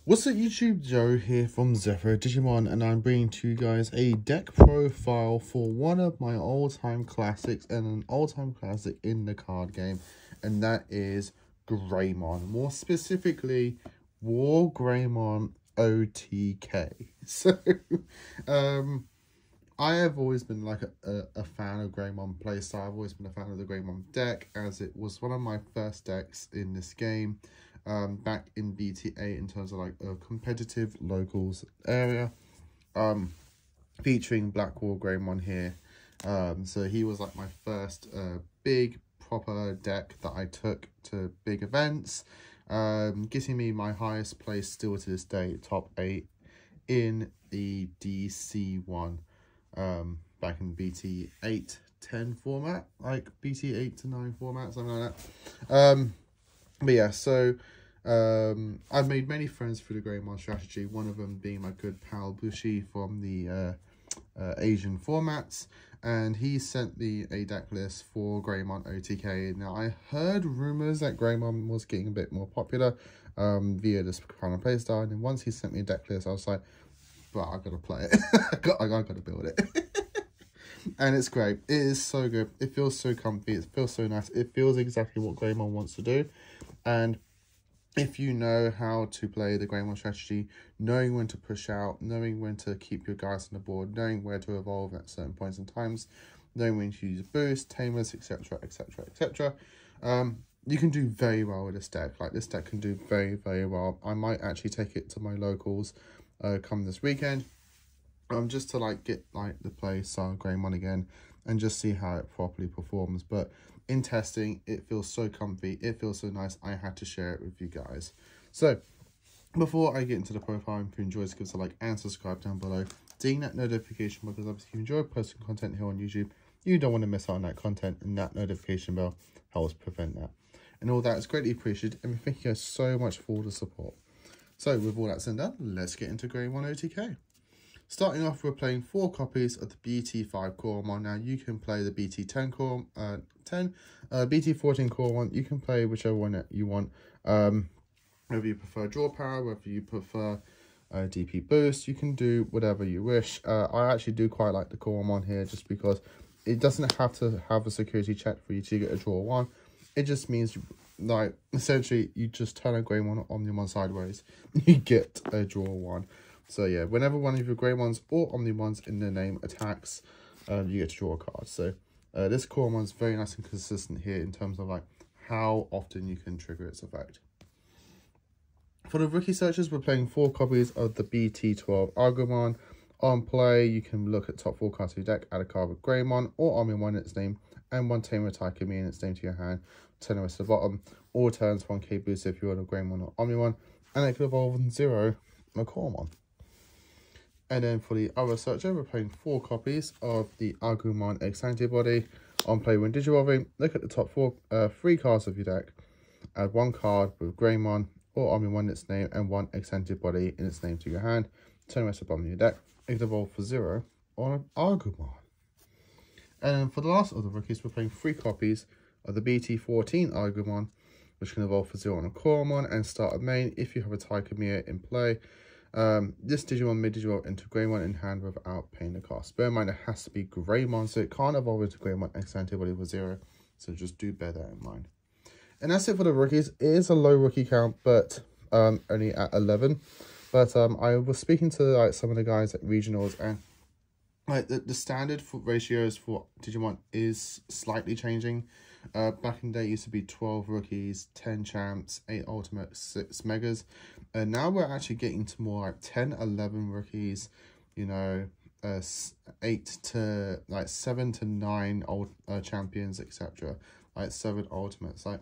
What's up YouTube, Joe here from Zephyr Digimon, and I'm bringing to you guys a deck profile for one of my all-time classics and an all-time classic in the card game, and that is Greymon, more specifically Wargreymon OTK. So I have always been like a fan of Greymon playstyle. I've always been a fan of the Greymon deck, as it was one of my first decks in this game. Back in BT8 in terms of like a competitive locals area, featuring Black Wargreymon here. So he was like my first big proper deck that I took to big events, getting me my highest place still to this day, top 8 in the DC1, back in BT8 10 format, like BT8 to 9 format, something like that. But yeah, so I've made many friends through the Greymon strategy, one of them being my good pal Bushi from the Asian formats, and he sent me a deck list for Greymon OTK. Now, I heard rumors that Greymon was getting a bit more popular via this kind of playstyle, and then once he sent me a deck list, I was like, well, I gotta play it. I gotta build it. And it's great. It is so good. It feels so comfy. It feels so nice. It feels exactly what Greymon wants to do. And if you know how to play the Greymon strategy, knowing when to push out, knowing when to keep your guys on the board, knowing where to evolve at certain points in times, knowing when to use boost, tamers, etc., etc., etc., you can do very well with this deck. Like, this deck can do very, very well. I might actually take it to my locals come this weekend, just to like get like the play style Greymon again and just see how it properly performs. But in testing, it feels so comfy, it feels so nice. I had to share it with you guys. So before I get into the profile, if you enjoy this, give us a like and subscribe down below, ding that notification bell, because obviously if you enjoy posting content here on YouTube, you don't want to miss out on that content, and that notification bell helps prevent that. And all that is greatly appreciated, and we thank you guys so much for all the support. So with all that said and done, let's get into Greymon OTK. Starting off, we're playing 4 copies of the BT5 Coromon. Now, you can play the BT10 Core, BT14 Coromon. You can play whichever one that you want. Whether you prefer draw power, whether you prefer DP boost, you can do whatever you wish. I actually do quite like the Coromon here, just because it doesn't have to have a security check for you to get a draw 1. It just means, like, essentially, you just turn a Greymon Omnimon sideways, you get a draw 1. So yeah, whenever one of your Greymons or Omnimons in their name attacks, you get to draw a card. So this Coromon is very nice and consistent here in terms of like how often you can trigger its effect. For the rookie searches, we're playing 4 copies of the BT12 Argomon. On play, you can look at top 4 cards of your deck, add a card with Greymon or Omnimon in its name, and 1 Tamer Taikami in its name to your hand. Turn the rest to the bottom. All turns 1k boost if you want a Greymon or Omnimon, and it could evolve in 0 a Coromon. And then for the other searcher, we're playing 4 copies of the Agumon X Antibody. On play, when Digivolving, look at the top 3 cards of your deck. Add 1 card with Greymon or Omnimon in its name and 1 X Antibody in its name to your hand. Turn the rest to the bottom of your deck. It can evolve for 0 on an Agumon. And then for the last of the rookies, we're playing 3 copies of the BT14 Agumon, which can evolve for 0 on a Coromon and start a main if you have a Taikamiya in play. This Digimon may Digivolve into Greymon in hand without paying the cost. Bear in mind, it has to be Greymon, so it can't evolve into Greymon X Antibody with 0. So just do bear that in mind. And that's it for the rookies. It is a low rookie count, but only at 11. But I was speaking to like some of the guys at regionals, and like the standard for ratios for Digimon is slightly changing. Back in the day, it used to be 12 rookies, 10 champs, 8 ultimates, 6 megas. And now we're actually getting to more like 10, 11 rookies, you know, 8 to like 7 to 9 old champions, etc. Like 7 ultimates. Like,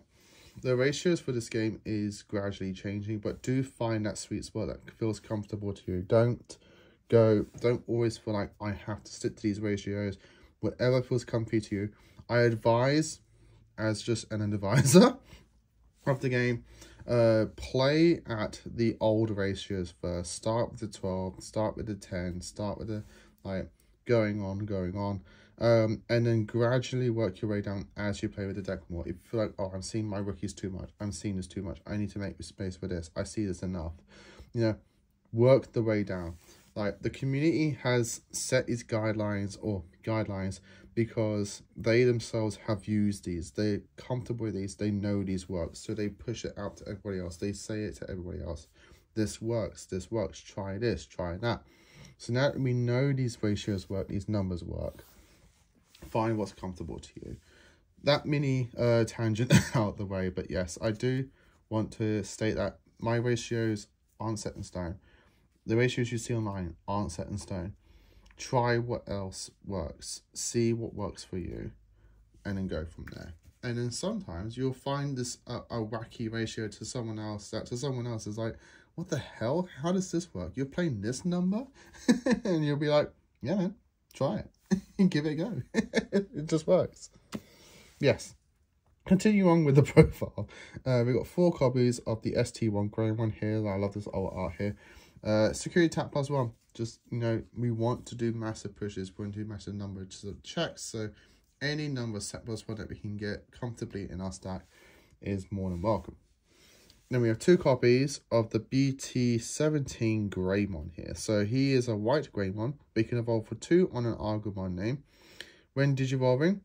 the ratios for this game is gradually changing, but do find that sweet spot that feels comfortable to you. Don't always feel like I have to stick to these ratios. Whatever feels comfy to you. I advise, as just an advisor of the game, play at the old ratios first. Start with the 12, start with the 10, start with the like going on, And then gradually work your way down as you play with the deck more. If you feel like, oh, I'm seeing my rookies too much, I'm seeing this too much, I need to make space for this, I see this enough, you know, work the way down. Like, the community has set these guidelines because they themselves have used these, they're comfortable with these, they know these work, so they push it out to everybody else, they say it to everybody else, this works, try this, try that. So now that we know these ratios work, these numbers work, find what's comfortable to you. That mini tangent out the way, but yes, I do want to state that my ratios aren't set in stone. The ratios you see online aren't set in stone. Try what else works, see what works for you, and then go from there. And then sometimes you'll find this a wacky ratio to someone else that to someone else is like, what the hell? How does this work? You're playing this number? And you'll be like, yeah, man, try it. Give it a go. It just works. Yes. Continue on with the profile. We've got 4 copies of the ST1 Wargreymon here. I love this old art here. Security tap +1. Just, you know, we want to do massive pushes. We want to do massive numbers of checks. So any number set +1 that we can get comfortably in our stack is more than welcome. Then we have 2 copies of the BT17 Greymon here. So he is a white Greymon, but he can evolve for 2 on an Agumon name. When digivolving,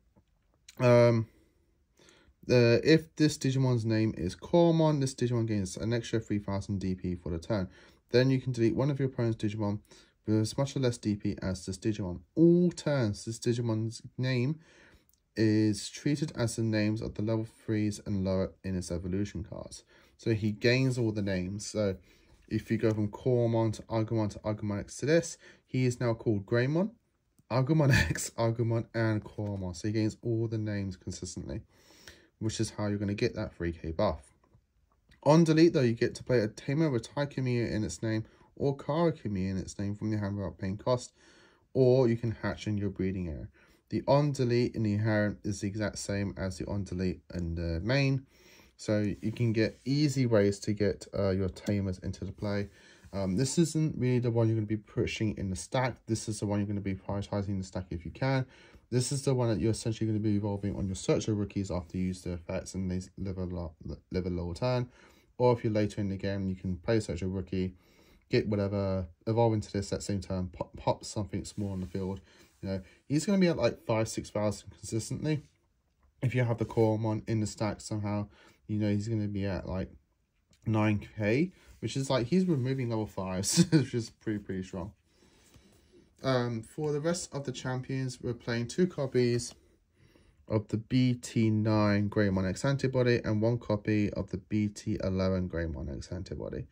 if this Digimon's name is Coremon, this Digimon gains an extra 3000 DP for the turn. Then you can delete one of your opponent's Digimon with as much or less DP as this Digimon. All turns, this Digimon's name is treated as the names of the level 3s and lower in its evolution cards. So he gains all the names. So if you go from Coremon to Agumon X to this, he is now called Greymon, Agumon X, Agumon, and Coremon. So he gains all the names consistently, which is how you're going to get that 3k buff. On delete, though, you get to play a Tamer with Taikamiya in its name or Karakamiya in its name from your hand without paying cost, or you can hatch in your breeding area. The on delete in the inherent is the exact same as the on delete in the main, so you can get easy ways to get your Tamers into the play. This isn't really the one you're going to be pushing in the stack. This is the one you're going to be prioritizing in the stack if you can. This is the one that you're essentially going to be evolving on your searcher rookies after you use the effects and they live a lower turn. Or if you're later in the game, you can play searcher rookie, get whatever, evolve into this that same turn, pop something small on the field. You know, he's going to be at like 5,000-6,000 consistently. If you have the Coremon in the stack somehow, you know he's going to be at like 9k, which is like he's removing level 5s, which is pretty strong. For the rest of the champions, we're playing 2 copies of the BT9 Greymon X antibody and 1 copy of the BT11 Greymon X antibody.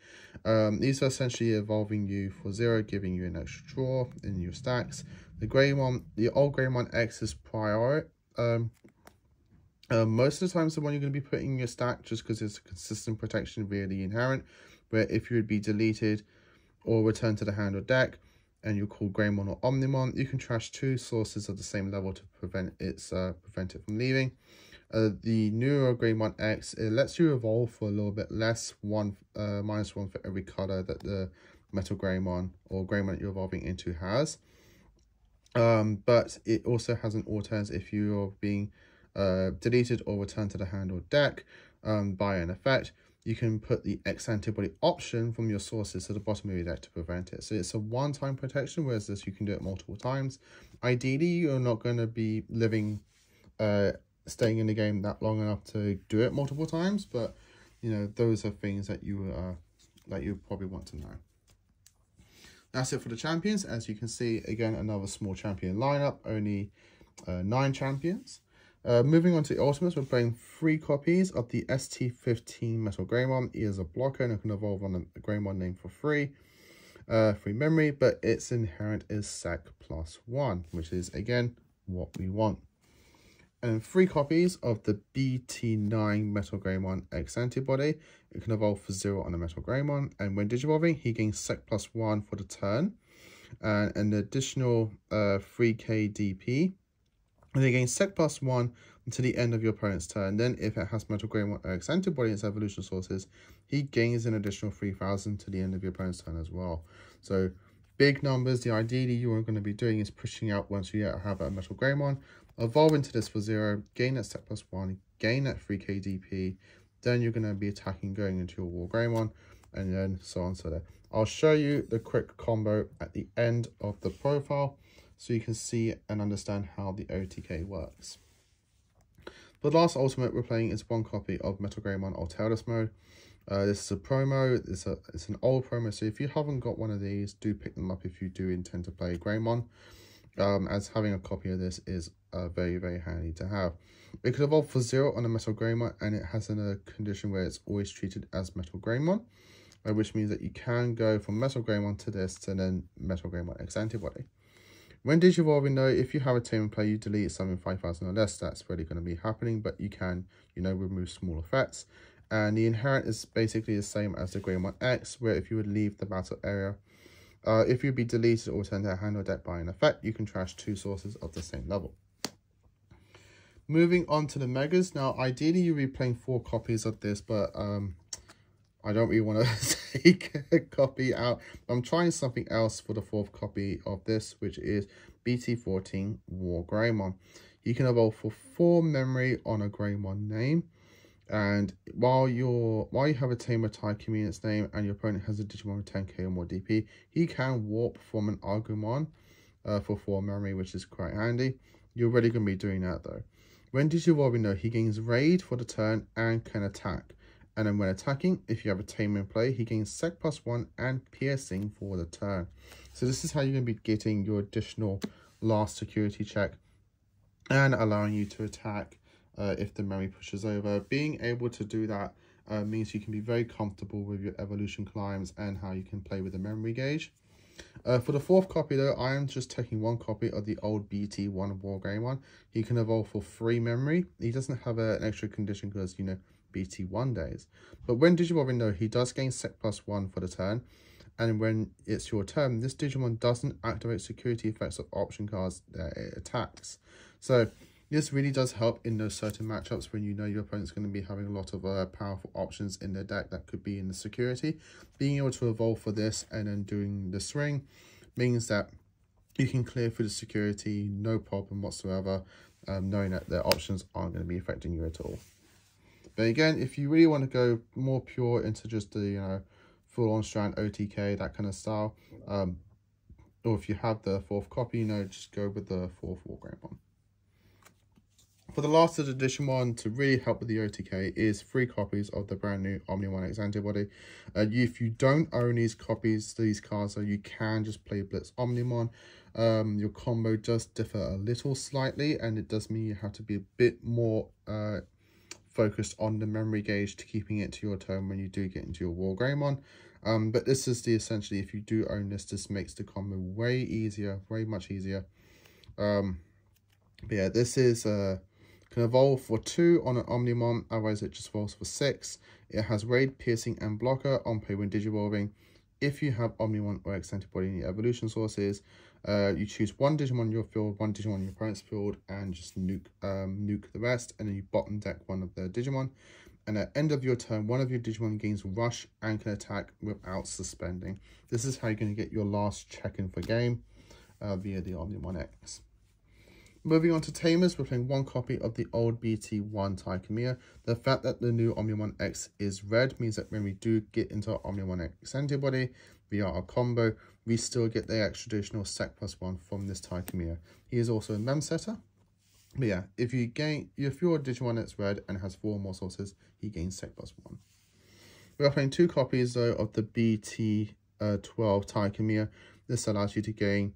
These are essentially evolving you for 0, giving you an extra draw in your stacks. The old Greymon X is prior. Most of the times the one you're going to be putting in your stack just because it's a consistent protection via the inherent, where if you would be deleted or returned to the hand or deck, and you're called Greymon or Omnimon, you can trash 2 sources of the same level to prevent it from leaving. The newer Greymon X, it lets you evolve for a little bit less, -1 for every color that the Metal Greymon or Greymon that you're evolving into has. But it also has an all-turns if you're being deleted or returned to the hand or deck by an effect. You can put the X antibody option from your sources to the bottom of your deck to prevent it. So it's a one-time protection, whereas this you can do it multiple times. Ideally, you're not going to be staying in the game that long enough to do it multiple times, but you know those are things that you probably want to know. That's it for the champions. As you can see, again, another small champion lineup, only 9 champions. Moving on to the ultimates, we're playing 3 copies of the ST15 Metal Greymon. He is a blocker and it can evolve on a Greymon name for free memory, but its inherent is Sec +1, which is again what we want. And 3 copies of the BT9 Metal Greymon X antibody. It can evolve for 0 on a Metal Greymon, and when digivolving, he gains Sec +1 for the turn, and an additional 3k DP. And they gain Sec +1 until the end of your opponent's turn. Then, if it has Metal Greymon X antibody in its evolution sources, he gains an additional 3,000 to the end of your opponent's turn as well. So, big numbers, the ideally you are going to be doing is pushing out once you have a Metal Greymon, evolve into this for 0, gain that step +1, gain that 3k DP, then you're going to be attacking going into your Wargreymon, and then so on so there. I'll show you the quick combo at the end of the profile so you can see and understand how the OTK works. For the last ultimate we're playing is one copy of Metal Greymon Alternate Mode. This is a promo, it's an old promo, so if you haven't got one of these, do pick them up if you do intend to play Greymon, as having a copy of this is very, very handy to have. It could evolve for 0 on a Metal Greymon, and it has a condition where it's always treated as Metal Greymon, which means that you can go from Metal Greymon to this to then Metal Greymon X Antibody. When Digivolving though, if you have a team in play, you delete something 5,000 or less, that's really going to be happening, but you can, remove small effects. And the inherent is basically the same as the Greymon X, where if you would leave the battle area, if you'd be deleted or turned to hand or deck by an effect, you can trash 2 sources of the same level. Moving on to the Megas. Now, ideally you'd be playing 4 copies of this, but I don't really want to take a copy out. I'm trying something else for the 4th copy of this, which is BT14 Wargreymon. You can evolve for 4 memory on a Greymon name. And while you have a tamer type in its name and your opponent has a Digimon with 10k or more DP, he can warp from an Agumon for 4 memory, which is quite handy. You're really going to be doing that though. When Digivolving though, he gains Raid for the turn and can attack. And then when attacking, if you have a tamer in play, he gains Sec +1 and Piercing for the turn. So this is how you're going to be getting your additional last security check and allowing you to attack if the memory pushes over. Being able to do that means you can be very comfortable with your evolution climbs and how you can play with the memory gauge. For the 4th copy though, I am just taking 1 copy of the old BT1 Wargreymon. He can evolve for 3 memory. He doesn't have an extra condition because, BT1 days. But when Digivolving though, he does gain Sec +1 for the turn. And when it's your turn, this Digimon doesn't activate security effects of option cards that it attacks. So this really does help in those certain matchups when your opponent's going to be having a lot of powerful options in their deck that could be in the security. Being able to evolve for this and then doing the swing means that you can clear through the security, no problem whatsoever, knowing that their options aren't going to be affecting you at all. But again, if you really want to go more pure into just the, full-on strand OTK, that kind of style, or if you have the 4th copy, just go with the 4th Wargreymon. For the last of the Digimon to really help with the OTK is 3 copies of the brand new Omnimon X Antibody. If you don't own these cards, so you can just play Blitz Omnimon. Your combo does differ a little slightly, and it does mean you have to be a bit more focused on the memory gauge to keeping it to your turn when you do get into your Wargreymon. But this is essentially, if you do own this makes the combo way easier, way much easier. But yeah, this is can evolve for 2 on an Omnimon, otherwise it just evolves for 6. It has Raid, Piercing, and Blocker on play when Digivolving. If you have Omnimon or X Antibody in your evolution sources, you choose 1 Digimon in your field, 1 Digimon in your opponent's field, and just nuke the rest, and then you bottom deck one of the Digimon. And at the end of your turn, one of your Digimon gains Rush and can attack without suspending. This is how you're going to get your last check-in for game via the Omnimon X. Moving on to Tamers, we're playing 1 copy of the old BT1 Taikamiya. The fact that the new Omnimon X is red means that when we do get into our Omnimon X Antibody via our combo, we still get the extra additional Sec +1 from this Taikamiya. He is also a mem setter. But yeah, if you're a Digimon that's red and has 4 more sources, he gains Sec +1. We are playing 2 copies though of the BT12 Taikamiya. This allows you to gain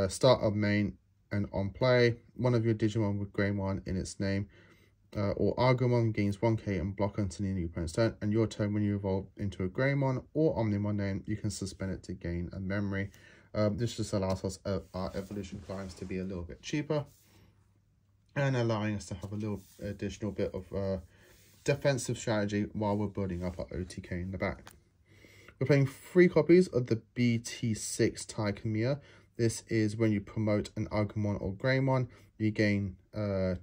start of main and on play, one of your Digimon with Greymon in its name, or Agumon gains 1k and block until the new opponent's turn, and your turn when you evolve into a Greymon or Omnimon name, you can suspend it to gain a memory. This just allows us our evolution climbs to be a little bit cheaper, and allowing us to have a little additional bit of defensive strategy while we're building up our OTK in the back. We're playing 3 copies of the BT6 Taikamiya. This is when you promote an Agumon or Greymon, you gain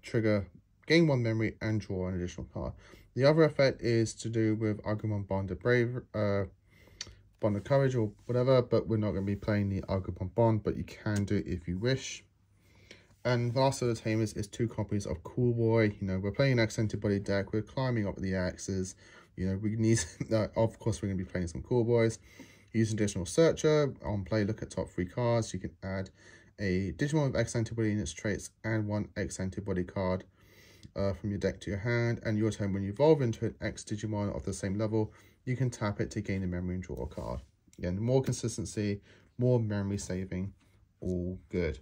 trigger, gain 1 memory, and draw an additional card. The other effect is to do with Agumon Bonded Bond of Courage or whatever, but we're not going to be playing the Agumon Bond, but you can do it if you wish. And the last of the tamers is 2 copies of Cool Boy. You know, we're playing an X Antibody deck, we're climbing up the axes. You know, we need, of course, we're going to be playing some Cool Boys. Use additional searcher. On play, look at top 3 cards. You can add a Digimon with X Antibody in its traits and 1 X Antibody card from your deck to your hand. And your turn, when you evolve into an X Digimon of the same level, you can tap it to gain a memory and draw a card. Again, more consistency, more memory saving, all good.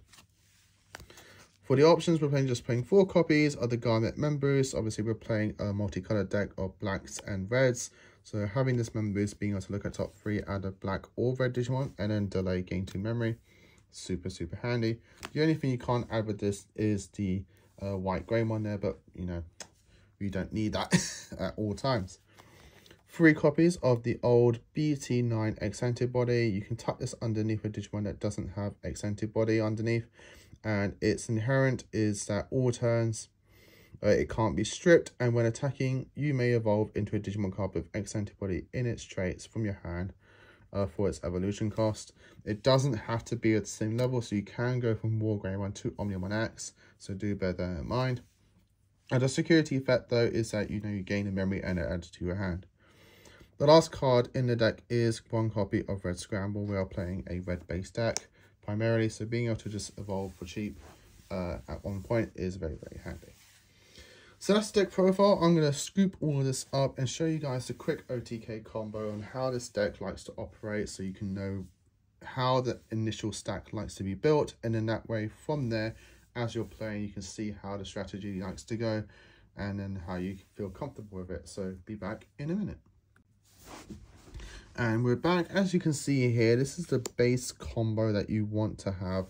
For the options, we're just playing 4 copies of the Garnet Members. Obviously, we're playing a multicolored deck of blacks and reds. So having this member boost, being able to look at top 3, add a black or red Digimon, and then delay gain 2 memory. Super, super handy. The only thing you can't add with this is the white Greymon there, but, you know, you don't need that at all times. 3 copies of the old BT9 X Antibody. You can tuck this underneath a Digimon that doesn't have X Antibody underneath. And its inherent is that all turns it can't be stripped, and when attacking you may evolve into a Digimon card with X Antibody in its traits from your hand for its evolution cost. It doesn't have to be at the same level, so you can go from Wargreymon to Omnimon X, so do bear that in mind. And the security effect though is that you gain a memory and it adds to your hand. The last card in the deck is 1 copy of Red Scramble. We are playing a red based deck primarily, so being able to just evolve for cheap at one point is very, very handy. So that's the deck profile. I'm going to scoop all of this up and show you guys the quick OTK combo and how this deck likes to operate, so you can know how the initial stack likes to be built, and then that way from there, as you're playing, you can see how the strategy likes to go and then how you feel comfortable with it. So be back in a minute. And we're back. As you can see here, this is the base combo that you want to have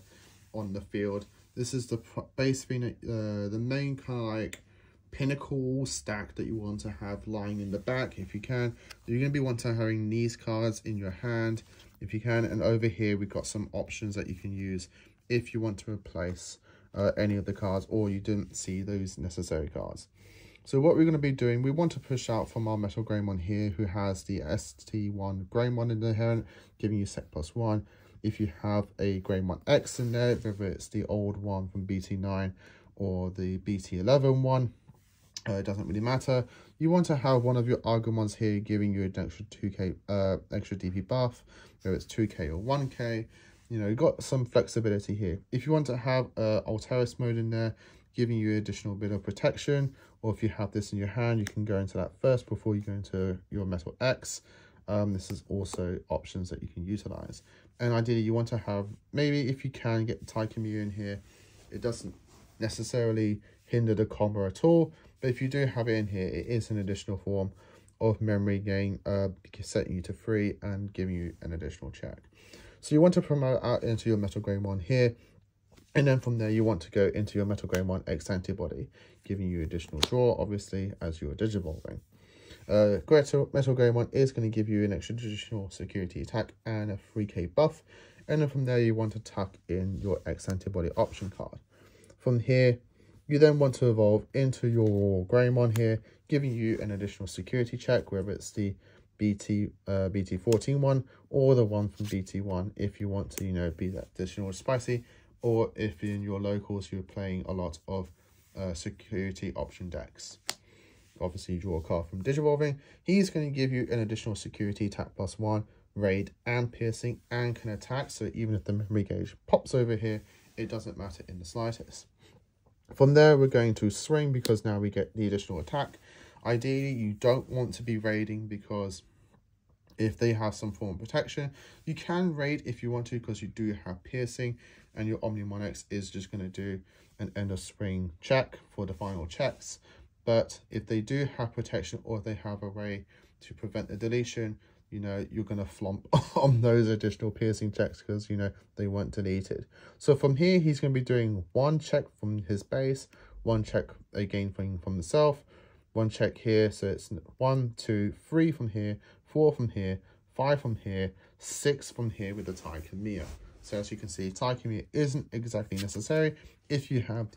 on the field. This is the base being the main kind of like pinnacle stack that you want to have lying in the back if you can. You're going to be wanting having these cards in your hand if you can. And over here we've got some options that you can use if you want to replace any of the cards or you didn't see those necessary cards. So what we're going to be doing, we want to push out from our Metal Greymon here, who has the ST1 Greymon in the inherent, giving you Sec +1. If you have a Greymon X in there, whether it's the old one from BT9 or the BT11 one, it doesn't really matter. You want to have one of your Agumons here giving you an extra 2k extra DP buff, whether it's 2k or 1k. You know, you've got some flexibility here. If you want to have Alteris mode in there, giving you additional bit of protection, or if you have this in your hand, you can go into that first before you go into your Metal X. This is also options that you can utilize. And ideally, you want to have, maybe if you can, get the Taikimyu in here. It doesn't necessarily hinder the combo at all, but if you do have it in here, it is an additional form of memory gain, setting you to 3 and giving you an additional check. So you want to promote out into your Metal Greymon here. And then from there, you want to go into your Metal Greymon X Antibody, giving you additional draw, obviously, as you're digivolving. Metal Greymon is going to give you an extra additional security attack and a 3k buff. And then from there, you want to tuck in your X Antibody option card. From here, you then want to evolve into your Greymon here, giving you an additional security check, whether it's the BT14 one or the one from BT1, if you want to, be that additional spicy. Or if in your locals you're playing a lot of security option decks. Obviously, you draw a card from Digivolving. He's going to give you an additional security attack +1, raid and piercing, and can attack. So even if the memory gauge pops over here, it doesn't matter in the slightest. From there, we're going to swing because now we get the additional attack. Ideally, you don't want to be raiding because if they have some form of protection, you can raid if you want to because you do have piercing, and your Omnimon X is just going to do an end of swing check for the final checks. But if they do have protection or they have a way to prevent the deletion, you're going to flump on those additional piercing checks because, they weren't deleted. So from here, he's going to be doing 1 check from his base, 1 check again from himself, 1 check here. So it's 1, 2, 3 from here, 4 from here, 5 from here, 6 from here with the Taikimyu. So as you can see, Taikimyu isn't exactly necessary if you have,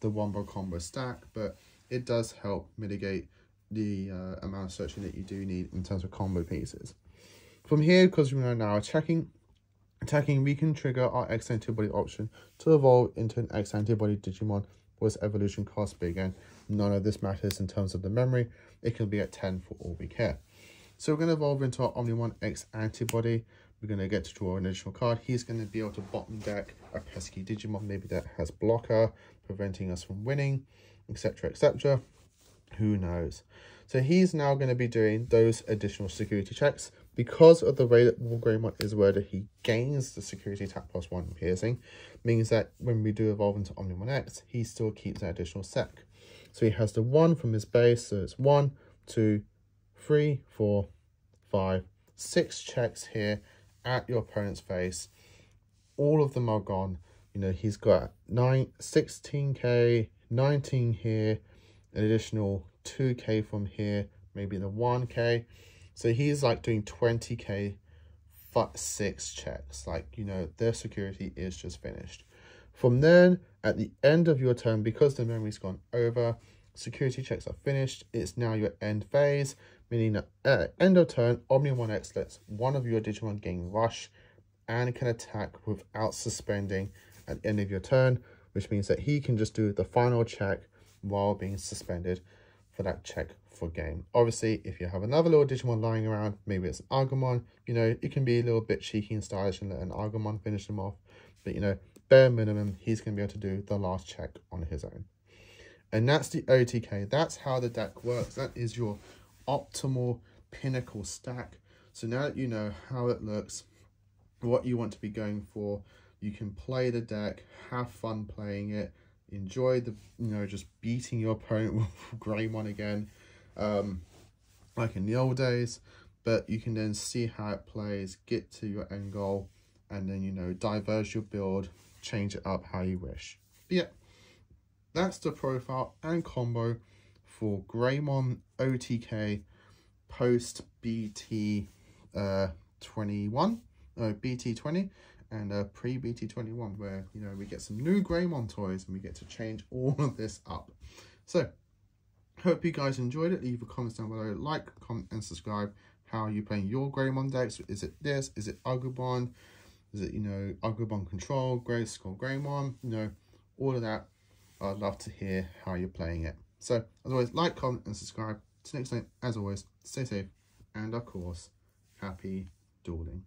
the wombo combo stack, but it does help mitigate the amount of searching that you do need in terms of combo pieces. From here, because we are now attacking, we can trigger our X antibody option to evolve into an X antibody Digimon with its evolution cost. But again, none of this matters in terms of the memory. It can be at 10 for all we care. So we're going to evolve into our Omnimon X antibody. We're going to get to draw an additional card. He's going to be able to bottom deck a pesky Digimon, maybe that has blocker, preventing us from winning, etc, etc. Who knows? So he's now going to be doing those additional security checks. Because of the way that Wargreymon is worded, he gains the security attack +1 piercing, means that when we do evolve into Omnimon X, he still keeps that additional sec. So he has the 1 from his base, so it's 1, 2, 3, 4, 5, 6 checks here at your opponent's face. All of them are gone. You know, he's got 16k, 19 here, an additional 2k from here, maybe the 1k. So he's like doing 20k for 6 checks. Like, you know, their security is just finished. From then, at the end of your turn, because the memory's gone over, security checks are finished. It's now your end phase, meaning that at the end of turn, Omnimon X lets one of your Digimon gain rush and can attack without suspending at the end of your turn, which means that he can just do the final check while being suspended for that check for game. Obviously, if you have another little Digimon lying around, maybe it's an Agumon, you know, it can be a little bit cheeky and stylish and let an Agumon finish him off. But, you know, bare minimum, he's going to be able to do the last check on his own. And that's the OTK. That's how the deck works. That is your optimal pinnacle stack. So now that you know how it looks, what you want to be going for, you can play the deck, have fun playing it, enjoy the, you know, just beating your opponent with Greymon again, like in the old days. But you can then see how it plays, get to your end goal, and then, you know, diverge your build, change it up how you wish. But yeah, that's the profile and combo for Greymon OTK post BT 21, BT 20, and pre BT 21, where, you know, we get some new Greymon toys and we get to change all of this up. So hope you guys enjoyed it. Leave a comment down below, like, comment, and subscribe. How are you playing your Greymon decks? Is it this? Is it Agumon? Is it, you know, Agumon Control, Grayskull Greymon? You know, all of that. I'd love to hear how you're playing it. So, as always, like, comment, and subscribe. Till next time, as always, stay safe, and of course, happy dueling.